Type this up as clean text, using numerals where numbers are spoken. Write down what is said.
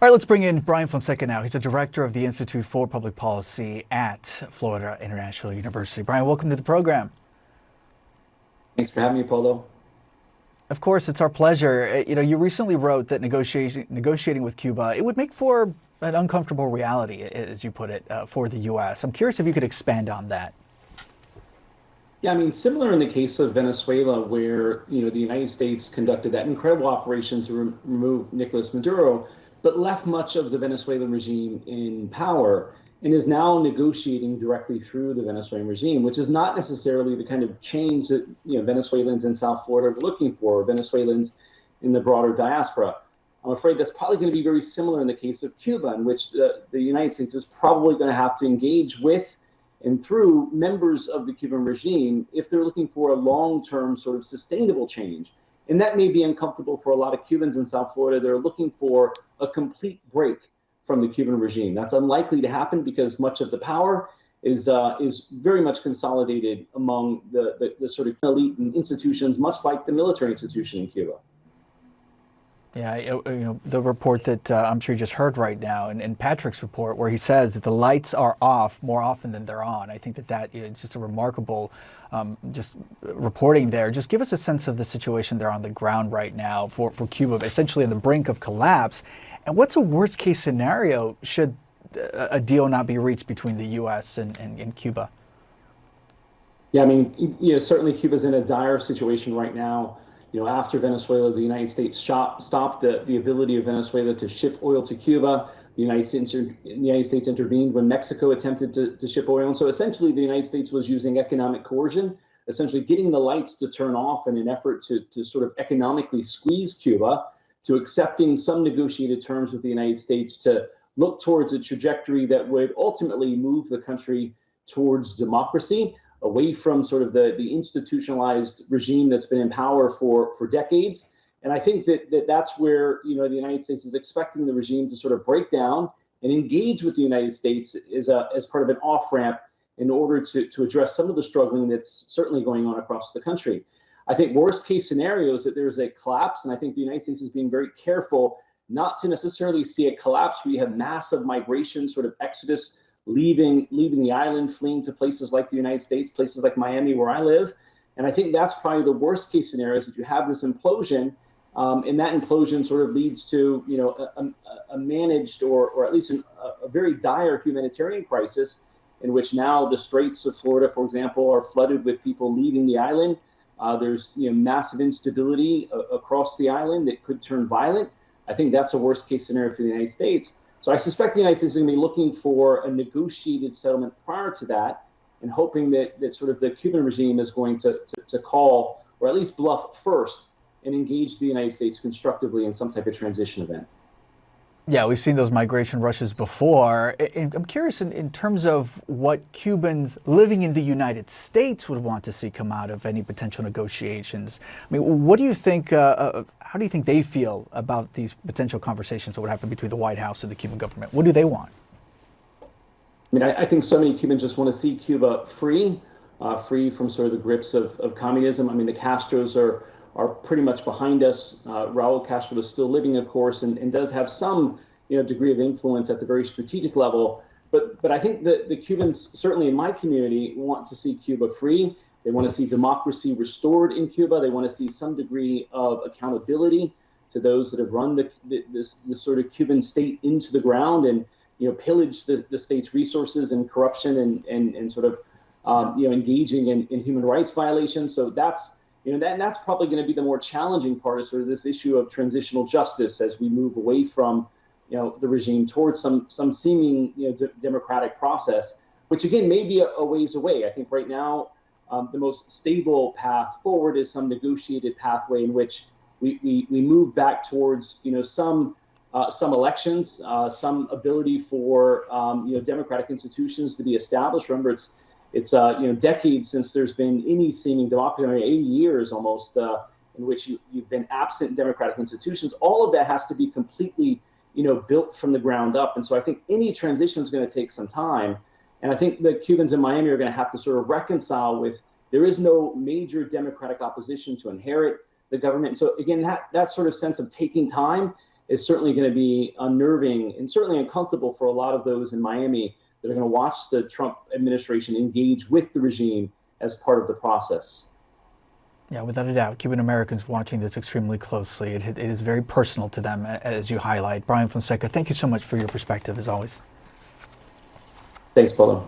All right, let's bring in Brian Fonseca now. He's the director of the Institute for Public Policy at Florida International University. Brian, welcome to the program. Thanks for having me, Polo. Of course, it's our pleasure. You recently wrote that negotiating with Cuba, it would make for an uncomfortable reality, as you put it, for the U.S. I'm curious if you could expand on that. Yeah, I mean, similar in the case of Venezuela, where the United States conducted that incredible operation to remove Nicolas Maduro, but left much of the Venezuelan regime in power and is now negotiating directly through the Venezuelan regime, which is not necessarily the kind of change that Venezuelans in South Florida are looking for, Venezuelans in the broader diaspora. I'm afraid that's probably going to be very similar in the case of Cuba, in which the United States is probably going to have to engage with and through members of the Cuban regime if they're looking for a long-term sort of sustainable change. And that may be uncomfortable for a lot of Cubans in South Florida. They're looking for a complete break from the Cuban regime. That's unlikely to happen because much of the power is very much consolidated among the sort of elite and institutions, much like the military institution in Cuba. Yeah, the report that I'm sure you just heard right now, and Patrick's report, where he says that the lights are off more often than they're on. I think that is just a remarkable just reporting there. Just give us a sense of the situation there on the ground right now for Cuba, essentially on the brink of collapse. And what's a worst case scenario should a deal not be reached between the U.S. and Cuba? Yeah, I mean, certainly Cuba's in a dire situation right now. After Venezuela, the United States stopped the ability of Venezuela to ship oil to Cuba. The United States intervened when Mexico attempted to ship oil. And so essentially, the United States was using economic coercion, essentially getting the lights to turn off in an effort to sort of economically squeeze Cuba, to accepting some negotiated terms with the United States to look towards a trajectory that would ultimately move the country towards democracy, away from sort of the institutionalized regime that's been in power for decades. And I think that's where the United States is expecting the regime to sort of break down and engage with the United States as part of an off-ramp in order to address some of the struggling that's certainly going on across the country. I think worst case scenario is that there's a collapse, and I think the United States is being very careful not to necessarily see a collapse where you have massive migration, sort of exodus, leaving the island, fleeing to places like the United States, places like Miami, where I live. And I think that's probably the worst case scenario, is that you have this implosion, and that implosion sort of leads to a managed or at least a very dire humanitarian crisis, in which now the Straits of Florida, for example, are flooded with people leaving the island. There's massive instability across the island that could turn violent. I think that's a worst case scenario for the United States. So I suspect the United States is going to be looking for a negotiated settlement prior to that, and hoping that sort of the Cuban regime is going to call, or at least bluff first, and engage the United States constructively in some type of transition event. Yeah, we've seen those migration rushes before. And I'm curious in terms of what Cubans living in the United States would want to see come out of any potential negotiations. I mean, what do you think, how do you think they feel about these potential conversations that would happen between the White House and the Cuban government? What do they want? I mean, I think so many Cubans just want to see Cuba free from sort of the grips of communism. I mean, the Castros are pretty much behind us. Raul Castro is still living, of course, and does have some degree of influence at the very strategic level. But I think that the Cubans, certainly in my community, want to see Cuba free. They want to see democracy restored in Cuba. They want to see some degree of accountability to those that have run this sort of Cuban state into the ground and pillaged the state's resources and corruption and sort of engaging in human rights violations. So that's that's probably going to be the more challenging part, is sort of this issue of transitional justice as we move away from the regime towards some seeming democratic process, which again may be a ways away. I think right now the most stable path forward is some negotiated pathway in which we move back towards some elections, some ability for democratic institutions to be established. Remember, it's decades since there's been any seeming democracy, 80 years almost, in which you've been absent democratic institutions. All of that has to be completely built from the ground up. And so I think any transition is going to take some time. And I think the Cubans in Miami are going to have to sort of reconcile with, there is no major democratic opposition to inherit the government. And so again, that sort of sense of taking time is certainly going to be unnerving and certainly uncomfortable for a lot of those in Miami that are going to watch the Trump administration engage with the regime as part of the process. Yeah, without a doubt, Cuban Americans watching this extremely closely. It is very personal to them, as you highlight. Brian Fonseca, thank you so much for your perspective, as always. Thanks, Paulo.